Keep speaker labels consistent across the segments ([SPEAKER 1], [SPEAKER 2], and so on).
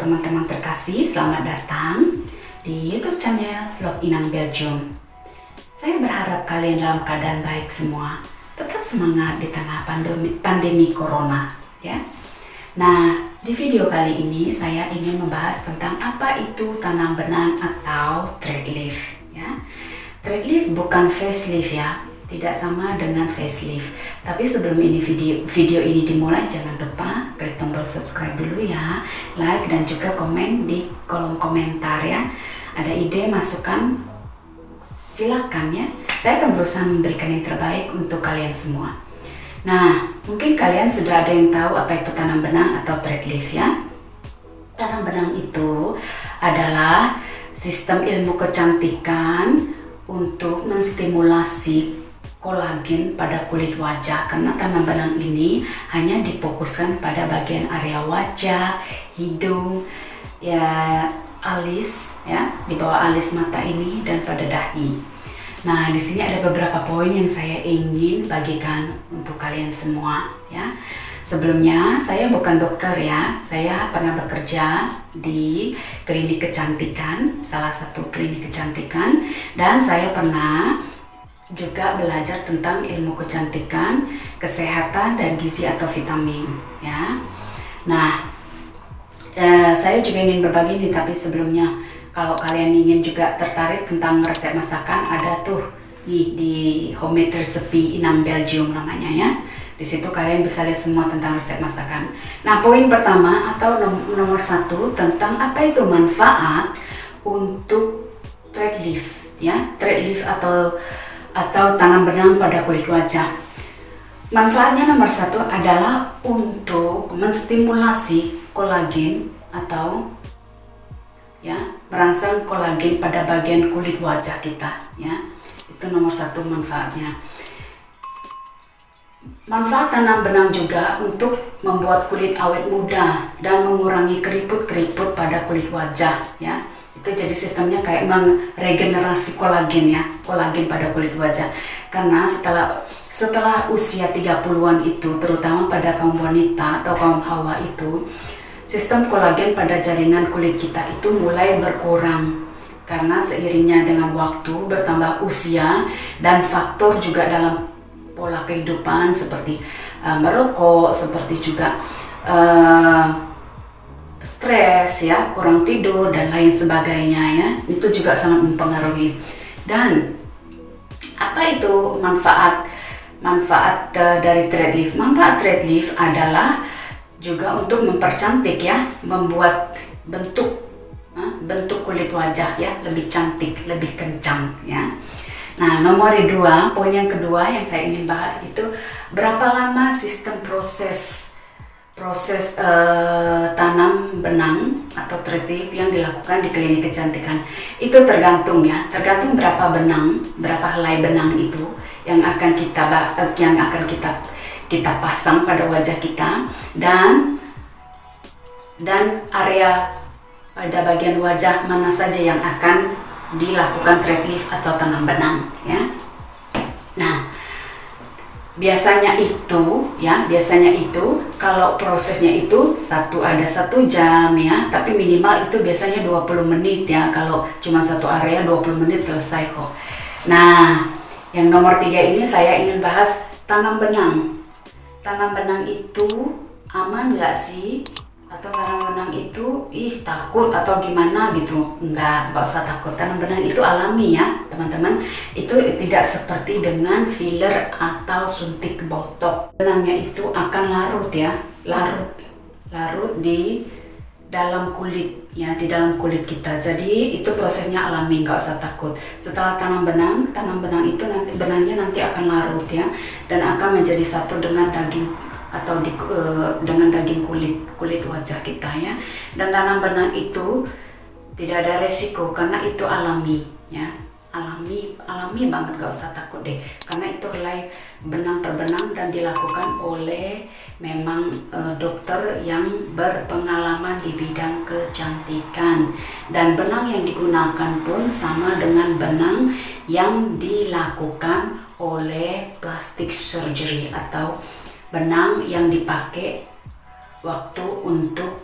[SPEAKER 1] teman-teman terkasih, selamat datang di YouTube channel Vlog Inang Belgium. Saya berharap kalian dalam keadaan baik semua, tetap semangat di tengah pandemi corona, ya. Nah, di video kali ini saya ingin membahas tentang apa itu tanam benang atau threadleaf, ya. Threadleaf bukan facelift, ya. Tidak sama dengan facelift. Tapi sebelum ini video ini dimulai, jangan lupa klik tombol subscribe dulu ya, like dan juga komen di kolom komentar ya. Ada ide, masukan, silakan ya. Saya akan berusaha memberikan yang terbaik untuk kalian semua. Nah, mungkin kalian sudah ada yang tahu apa itu tanam benang atau threadleaf ya. Tanam benang itu adalah sistem ilmu kecantikan untuk menstimulasi kolagen pada kulit wajah, karena tanam benang ini hanya difokuskan pada bagian area wajah, hidung, ya alis, ya di bawah alis mata ini dan pada dahi. Nah, di sini ada beberapa poin yang saya ingin bagikan untuk kalian semua, ya. Sebelumnya saya bukan dokter ya, saya pernah bekerja di klinik kecantikan, salah satu klinik kecantikan, dan saya pernah juga belajar tentang ilmu kecantikan, kesehatan, dan gizi atau vitamin ya. Nah, saya juga ingin berbagi nih, tapi sebelumnya kalau kalian ingin juga tertarik tentang resep masakan, ada tuh nih di Homemade Recipe Inang Belgium namanya ya. Di situ kalian bisa lihat semua tentang resep masakan. Nah, poin pertama atau nomor satu tentang apa itu manfaat untuk threadleaf ya, threadleaf atau tanam benang pada kulit wajah. Manfaatnya nomor satu adalah untuk menstimulasi kolagen atau ya merangsang kolagen pada bagian kulit wajah kita ya. Itu nomor satu manfaatnya. Manfaat tanam benang juga untuk membuat kulit awet muda dan mengurangi keriput-keriput pada kulit wajah ya. Itu jadi sistemnya kayak meregenerasi kolagen ya, kolagen pada kulit wajah. Karena setelah usia 30-an itu, terutama pada kaum wanita atau kaum hawa itu, sistem kolagen pada jaringan kulit kita itu mulai berkurang. Karena seiringnya dengan waktu, bertambah usia dan faktor juga dalam pola kehidupan seperti merokok, seperti juga stres ya, kurang tidur dan lain sebagainya ya, itu juga sangat mempengaruhi. Dan apa itu manfaat dari threadleaf? Manfaat threadleaf adalah juga untuk mempercantik ya, membuat bentuk kulit wajah ya lebih cantik, lebih kencang ya. Nah, nomor dua, poin yang kedua yang saya ingin bahas itu berapa lama sistem proses tanam benang atau threadleaf yang dilakukan di klinik kecantikan. Itu tergantung ya, tergantung berapa helai benang itu yang akan kita pasang pada wajah kita, dan area pada bagian wajah mana saja yang akan dilakukan threadleaf atau tanam benang ya. Nah, biasanya itu kalau prosesnya itu ada 1 jam ya, tapi minimal itu biasanya 20 menit ya. Kalau cuma satu area 20 menit selesai kok. Nah, yang nomor 3 ini saya ingin bahas tanam benang. Tanam benang itu aman nggak sih? Atau tanam benang itu takut atau gimana gitu? Nggak usah takut. Tanam benang itu alami ya teman-teman. Itu tidak seperti dengan filler atau suntik botok. Benangnya itu akan larut ya, larut di dalam kulit ya, di dalam kulit kita. Jadi itu prosesnya alami, nggak usah takut. Setelah tanam benang itu benangnya nanti akan larut ya, dan akan menjadi satu dengan daging atau dengan daging kulit wajah kita ya. Dan tanam benang itu tidak ada resiko karena itu alami ya, alami banget, gak usah takut deh, karena itu helai benang per benang dan dilakukan oleh memang dokter yang berpengalaman di bidang kecantikan. Dan benang yang digunakan pun sama dengan benang yang dilakukan oleh plastic surgery atau benang yang dipakai waktu untuk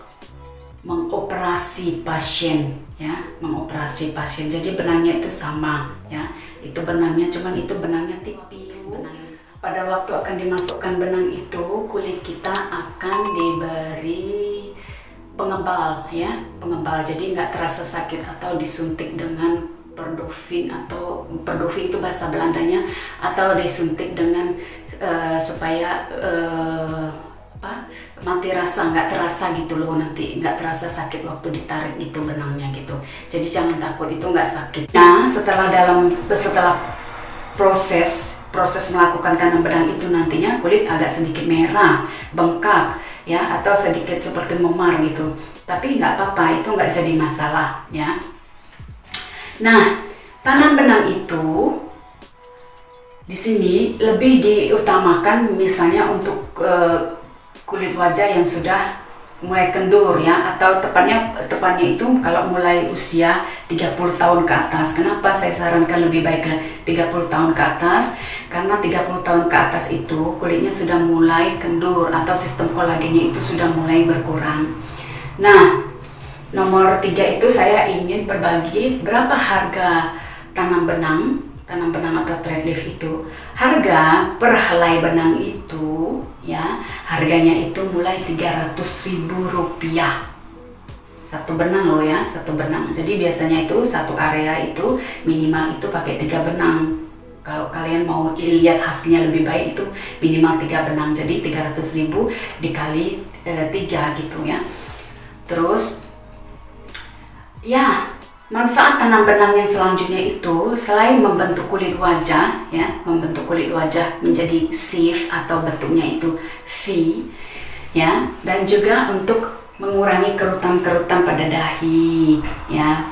[SPEAKER 1] mengoperasi pasien, ya, mengoperasi pasien. Jadi benangnya itu sama, ya, itu benangnya, cuman itu benangnya tipis. Pada waktu akan dimasukkan benang itu, kulit kita akan diberi pengembal, ya, pengembal. Jadi nggak terasa sakit, atau disuntik dengan perdovin, atau perdovin itu bahasa Belandanya, atau disuntik dengan supaya mati rasa, nggak terasa gitu loh, nanti nggak terasa sakit waktu ditarik gitu benangnya gitu. Jadi jangan takut, itu nggak sakit. Nah, setelah proses melakukan tanam benang itu, nantinya kulit agak sedikit merah, bengkak, ya, atau sedikit seperti memar gitu. Tapi nggak apa-apa, itu nggak jadi masalah, ya. Nah, tanam benang itu di sini lebih diutamakan misalnya untuk kulit wajah yang sudah mulai kendur, ya, atau tepatnya itu kalau mulai usia 30 tahun ke atas. Kenapa saya sarankan lebih baik 30 tahun ke atas? Karena 30 tahun ke atas itu kulitnya sudah mulai kendur, atau sistem kolagennya itu sudah mulai berkurang. Nah, nomor 3 itu saya ingin berbagi berapa harga tanam benang atau thread leaf itu. Harga per helai benang itu, ya, harganya itu mulai Rp300.000. Satu benang loh, ya, satu benang. Jadi biasanya itu satu area itu minimal itu pakai 3 benang. Kalau kalian mau lihat hasilnya lebih baik, itu minimal 3 benang. Jadi 300.000 dikali 3 gitu, ya. Terus, ya, manfaat tanam benang yang selanjutnya itu, selain membentuk kulit wajah, ya, membentuk kulit wajah menjadi sieve atau bentuknya itu V, ya, dan juga untuk mengurangi kerutan-kerutan pada dahi, ya,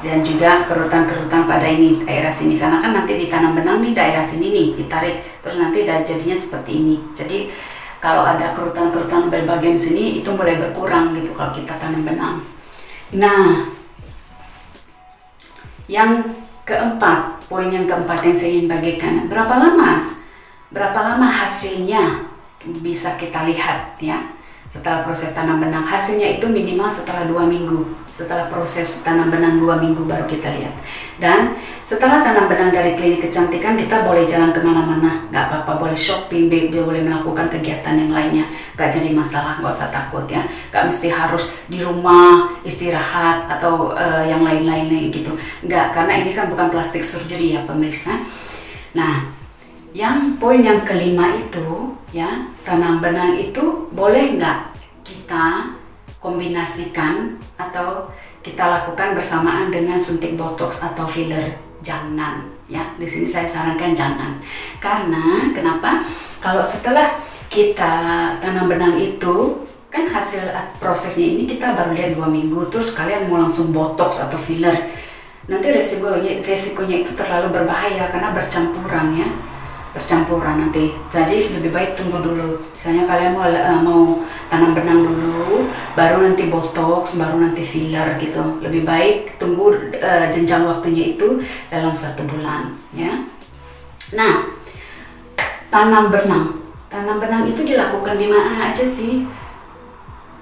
[SPEAKER 1] dan juga kerutan-kerutan pada ini daerah sini, karena kan nanti ditanam benang nih daerah sini nih, ditarik terus nanti jadinya seperti ini. Jadi kalau ada kerutan-kerutan di bagian sini itu mulai berkurang gitu kalau kita tanam benang. Nah, poin yang keempat yang saya ingin bagikan, berapa lama hasilnya bisa kita lihat, ya, setelah proses tanam benang. Hasilnya itu minimal setelah 2 minggu, setelah proses tanam benang 2 minggu baru kita lihat. Dan setelah tanam benang dari klinik kecantikan, kita boleh jalan kemana-mana, nggak apa-apa, boleh shopping, boleh melakukan kegiatan yang lainnya, nggak jadi masalah, nggak usah takut, ya, nggak mesti harus di rumah istirahat atau yang lain-lainnya gitu, nggak, karena ini kan bukan plastik surgery, ya pemirsa. Nah, poin yang kelima itu, ya, tanam benang itu boleh nggak kita kombinasikan atau kita lakukan bersamaan dengan suntik botox atau filler? Jangan, ya. Di sini saya sarankan jangan. Karena kenapa? Kalau setelah kita tanam benang itu, kan hasil prosesnya ini kita baru lihat 2 minggu, terus kalian mau langsung botox atau filler, nanti resikonya itu terlalu berbahaya karena bercampuran, ya. Bercampuran nanti. Jadi lebih baik tunggu dulu. Misalnya kalian mau tanam benang dulu, baru nanti botox, baru nanti filler gitu. Lebih baik tunggu jenjang waktunya itu dalam 1 bulan, ya. Nah, tanam benang itu dilakukan di mana aja sih?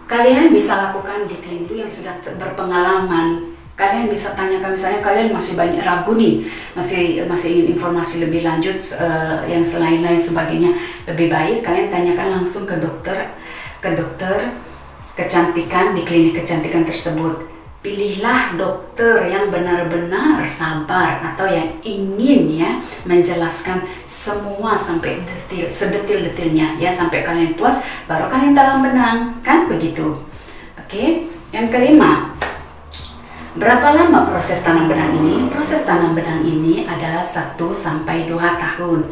[SPEAKER 1] Kalian bisa lakukan di klinik yang sudah berpengalaman. Kalian bisa tanyakan, misalnya kalian masih banyak ragu nih, masih ingin informasi lebih lanjut yang selain sebagainya, lebih baik kalian tanyakan langsung ke dokter kecantikan di klinik kecantikan tersebut. Pilihlah dokter yang benar-benar sabar atau yang ingin, ya, menjelaskan semua sampai sedetil-detilnya, ya, sampai kalian puas baru kalian tanam benang, kan begitu. Oke, yang kelima, berapa lama proses tanam benang ini? Proses tanam benang ini adalah 1-2 tahun.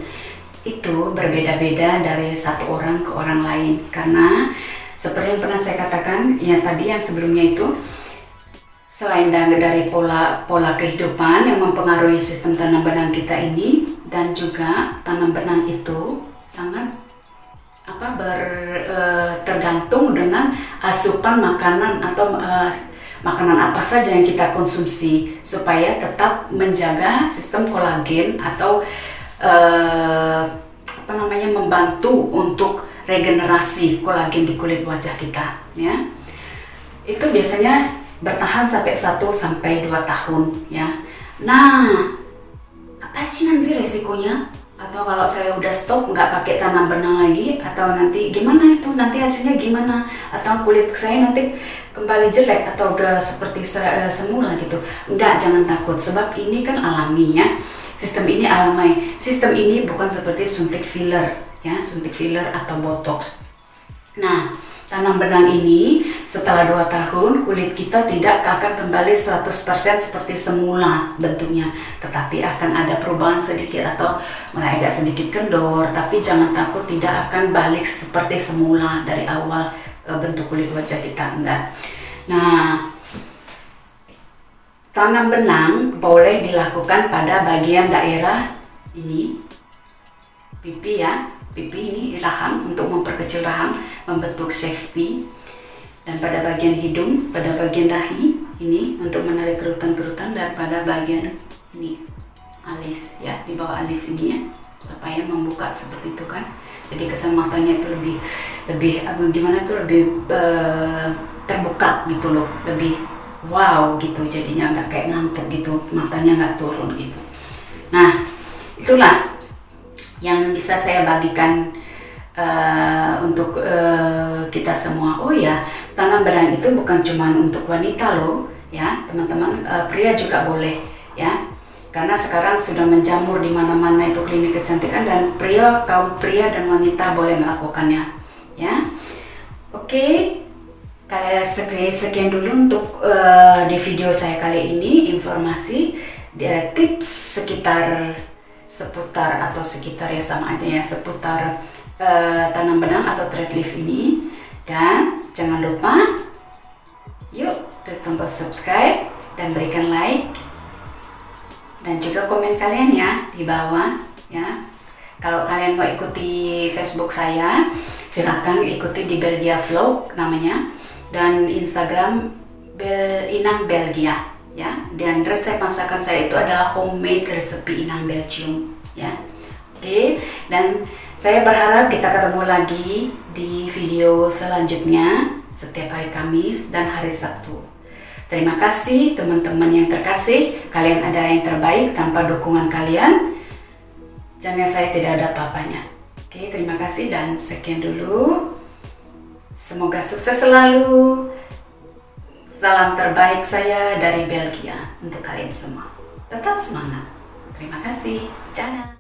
[SPEAKER 1] Itu berbeda-beda dari satu orang ke orang lain, karena seperti yang pernah saya katakan, ya, tadi yang sebelumnya itu, selain dari pola kehidupan yang mempengaruhi sistem tanam benang kita ini, dan juga tanam benang itu sangat tergantung dengan asupan makanan atau makanan apa saja yang kita konsumsi supaya tetap menjaga sistem kolagen atau membantu untuk regenerasi kolagen di kulit wajah kita, ya. itu biasanya bertahan sampai 1 sampai 2 tahun ya. Nah, apa sih nanti resikonya? Atau kalau saya udah stop nggak pakai tanam benang lagi, atau nanti gimana itu, nanti hasilnya gimana, atau kulit saya nanti kembali jelek atau gak seperti semula gitu. Enggak, jangan takut, sebab ini kan alami ya. Sistem ini alami, sistem ini bukan seperti suntik filler ya, suntik filler atau botox. Nah, tanam benang ini setelah 2 tahun kulit kita tidak akan kembali 100% seperti semula bentuknya, tetapi akan ada perubahan sedikit atau mulai agak sedikit kendor, tapi jangan takut, tidak akan balik seperti semula dari awal bentuk kulit wajah kita, enggak. Nah, tanam benang boleh dilakukan pada bagian daerah ini, pipi ya. Pipi ini rahang, untuk memperkecil rahang, membentuk shape P. Dan pada bagian hidung, pada bagian dahi ini untuk menarik kerutan-kerutan, dan pada bagian ini alis ya, di bawah alis ini ya, supaya membuka seperti itu kan. Jadi kesan matanya itu lebih gimana itu, lebih terbuka gitu loh, lebih wow gitu, jadinya nggak kayak ngantuk gitu, matanya nggak turun gitu. Nah, itulah yang bisa saya bagikan untuk kita semua. Oh ya, tanam benang itu bukan cuma untuk wanita loh ya teman-teman, pria juga boleh ya, karena sekarang sudah menjamur di mana-mana itu klinik kecantikan, dan kaum pria dan wanita boleh melakukannya ya. Oke, sekian dulu untuk di video saya kali ini, informasi tips seputar ya sama aja ya, seputar tanam benang atau thread leaf ini. Dan jangan lupa yuk klik tombol subscribe dan berikan like, dan juga komen kalian ya di bawah ya. Kalau kalian mau ikuti Facebook saya, silahkan ikuti di Belgia Vlog namanya, dan Instagram Inang Belgia ya. Dan resep masakan saya itu adalah homemade resepi Inang Belgium ya. Oke, dan saya berharap kita ketemu lagi di video selanjutnya setiap hari Kamis dan hari Sabtu. Terima kasih teman-teman yang terkasih, kalian adalah yang terbaik. Tanpa dukungan kalian, channel saya tidak ada apa-apanya. Oke, terima kasih dan sekian dulu. Semoga sukses selalu. Salam terbaik saya dari Belgia untuk kalian semua. Tetap semangat. Terima kasih. Dadah.